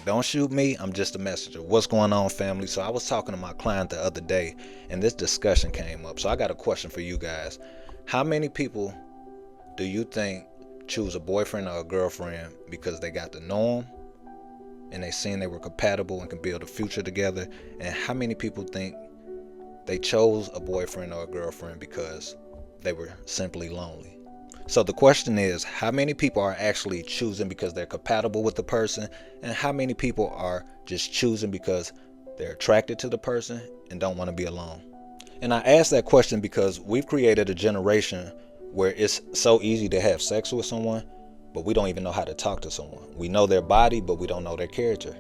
Don't shoot me, I'm just a messenger. What's going on, family? So I was talking to my client the other day and this discussion came up. So I got a question for you guys. How many people do you think choose a boyfriend or a girlfriend because they got to know them and they seen they were compatible and can build a future together? And how many people think they chose a boyfriend or a girlfriend because they were simply lonely? So the question is, how many people are actually choosing because they're compatible with the person, and how many people are just choosing because they're attracted to the person and don't want to be alone? And I ask that question because we've created a generation where it's so easy to have sex with someone, but we don't even know how to talk to someone. We know their body, but we don't know their character.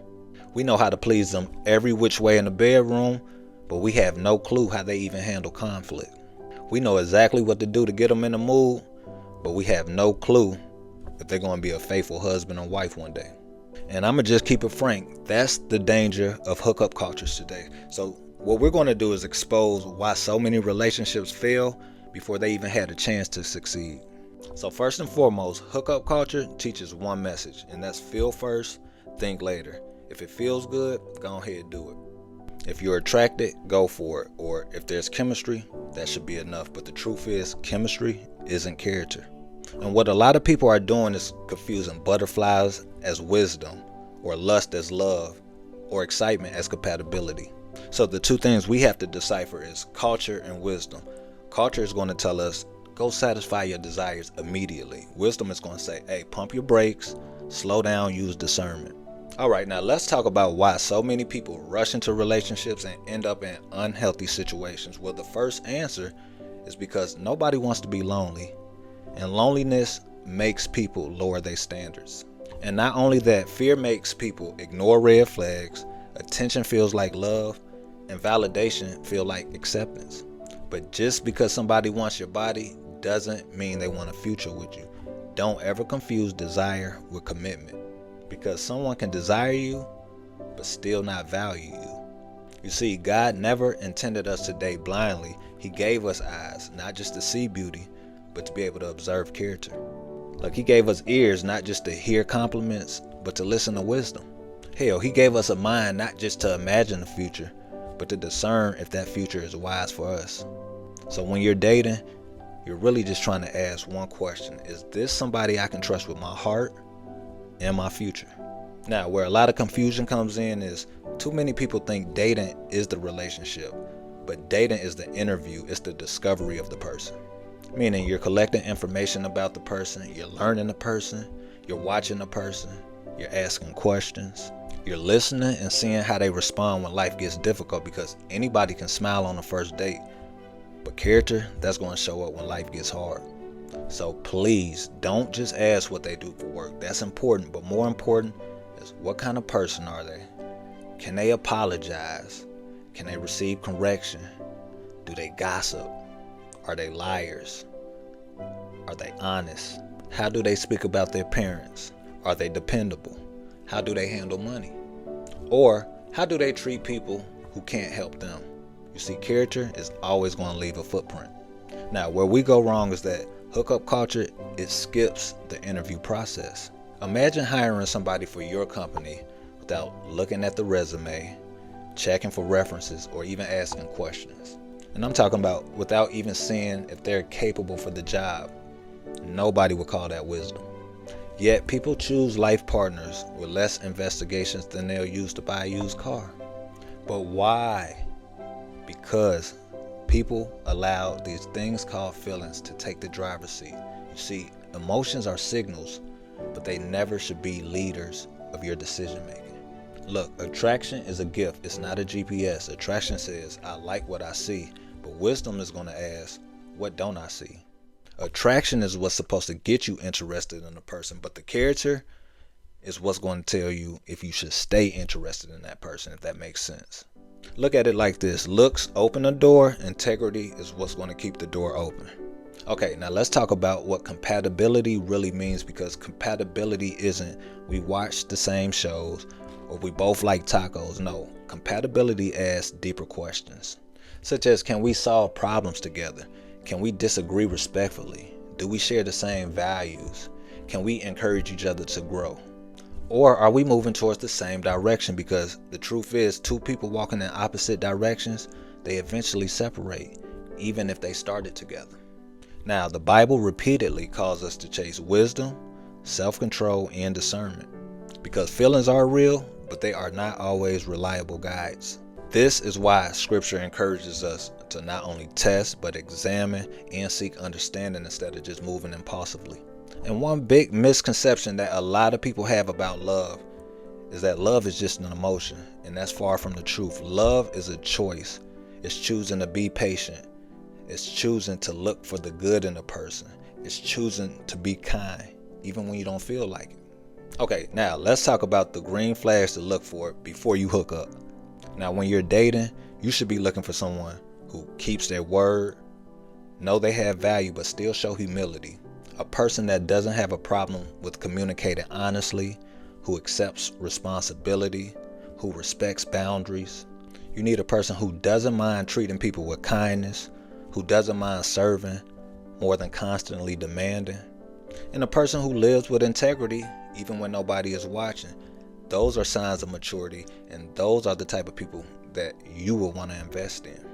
We know how to please them every which way in the bedroom, but we have no clue how they even handle conflict. We know exactly what to do to get them in the mood, but we have no clue if they're going to be a faithful husband and wife one day. And I'm going to just keep it frank. That's the danger of hookup cultures today. So what we're going to do is expose why so many relationships fail before they even had a chance to succeed. So first and foremost, hookup culture teaches one message, and that's feel first, think later. If it feels good, go ahead and do it. If you're attracted, go for it. Or if there's chemistry, that should be enough. But the truth is, chemistry isn't character. And what a lot of people are doing is confusing butterflies as wisdom, or lust as love, or excitement as compatibility. So the two things we have to decipher is culture and wisdom. Culture is going to tell us, go satisfy your desires immediately. Wisdom is going to say, hey, pump your brakes, slow down, use discernment. All right, now let's talk about why so many people rush into relationships and end up in unhealthy situations. Well, the first answer is because nobody wants to be lonely, and loneliness makes people lower their standards. And not only that, fear makes people ignore red flags, attention feels like love, and validation feel like acceptance. But just because somebody wants your body doesn't mean they want a future with you. Don't ever confuse desire with commitment, because someone can desire you but still not value you. You see, God never intended us to date blindly. He gave us eyes, not just to see beauty, but to be able to observe character. Look, He gave us ears, not just to hear compliments, but to listen to wisdom. Hell, He gave us a mind, not just to imagine the future, but to discern if that future is wise for us. So when you're dating, you're really just trying to ask one question: is this somebody I can trust with my heart and my future? Now, where a lot of confusion comes in is too many people think dating is the relationship, but dating is the interview, it's the discovery of the person. Meaning you're collecting information about the person, you're learning the person, you're watching the person, you're asking questions, you're listening and seeing how they respond when life gets difficult, because anybody can smile on the first date, but character, that's going to show up when life gets hard. So please don't just ask what they do for work. That's important, but more important is what kind of person are they? Can they apologize? Can they receive correction? Do they gossip? Are they liars? Are they honest? How do they speak about their parents? Are they dependable? How do they handle money? Or how do they treat people who can't help them? You see, character is always going to leave a footprint. Now, where we go wrong is that hookup culture, it skips the interview process. Imagine hiring somebody for your company without looking at the resume, checking for references, or even asking questions. And I'm talking about without even seeing if they're capable for the job. Nobody would call that wisdom. Yet people choose life partners with less investigations than they'll use to buy a used car. But why? Because people allow these things called feelings to take the driver's seat. You see, emotions are signals, but they never should be leaders of your decision making. Look, attraction is a gift. It's not a GPS. Attraction says, I like what I see. But wisdom is going to ask, what don't I see? Attraction is what's supposed to get you interested in a person, but the character is what's going to tell you if you should stay interested in that person, if that makes sense. Look at it like this. Looks open a door. Integrity is what's going to keep the door open. Okay, now let's talk about what compatibility really means, because compatibility isn't we watch the same shows or we both like tacos. No, compatibility asks deeper questions, such as, can we solve problems together? Can we disagree respectfully? Do we share the same values? Can we encourage each other to grow? Or are we moving towards the same direction? Because the truth is, two people walking in opposite directions, they eventually separate, even if they started together. Now, the Bible repeatedly calls us to chase wisdom, self-control, and discernment. Because feelings are real, but they are not always reliable guides. This is why Scripture encourages us to not only test, but examine and seek understanding instead of just moving impulsively. And one big misconception that a lot of people have about love is that love is just an emotion, and that's far from the truth. Love is a choice. It's choosing to be patient. It's choosing to look for the good in a person. It's choosing to be kind, even when you don't feel like it. Okay, now let's talk about the green flags to look for before you hook up. Now, when you're dating, you should be looking for someone who keeps their word, know they have value, but still show humility. A person that doesn't have a problem with communicating honestly, who accepts responsibility, who respects boundaries. You need a person who doesn't mind treating people with kindness, who doesn't mind serving more than constantly demanding, and a person who lives with integrity even when nobody is watching. Those are signs of maturity, and those are the type of people that you will want to invest in.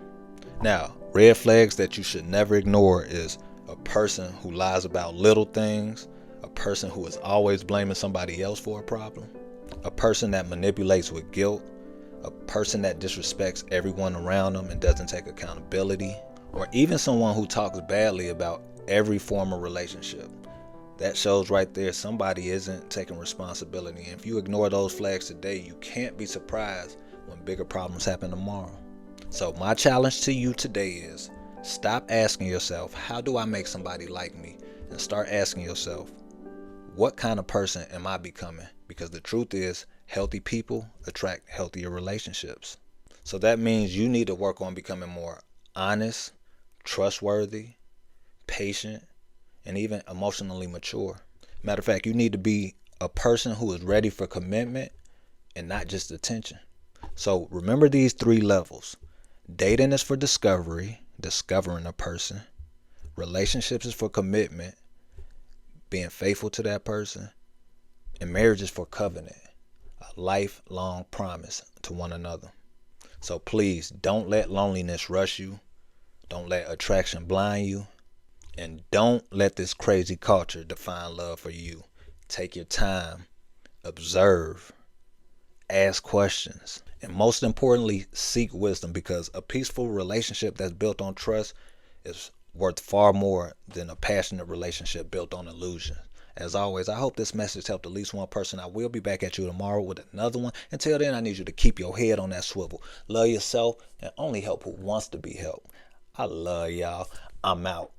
Now, red flags that you should never ignore is a person who lies about little things, a person who is always blaming somebody else for a problem, a person that manipulates with guilt, a person that disrespects everyone around them and doesn't take accountability, or even someone who talks badly about every form of relationship. That shows right there somebody isn't taking responsibility. And if you ignore those flags today, you can't be surprised when bigger problems happen tomorrow. So my challenge to you today is stop asking yourself, how do I make somebody like me? And start asking yourself, what kind of person am I becoming? Because the truth is, healthy people attract healthier relationships. So that means you need to work on becoming more honest, trustworthy, patient, and even emotionally mature. Matter of fact, you need to be a person who is ready for commitment and not just attention. So remember these 3 levels. Dating is for discovery, discovering a person. Relationships is for commitment, being faithful to that person. And marriage is for covenant, a lifelong promise to one another. So please don't let loneliness rush you. Don't let attraction blind you. And don't let this crazy culture define love for you. Take your time, observe, ask questions, and most importantly, seek wisdom, because a peaceful relationship that's built on trust is worth far more than a passionate relationship built on illusion. As always, I hope this message helped at least one person. I will be back at you tomorrow with another one. Until then, I need you to keep your head on that swivel. Love yourself and only help who wants to be helped. I love y'all. I'm out.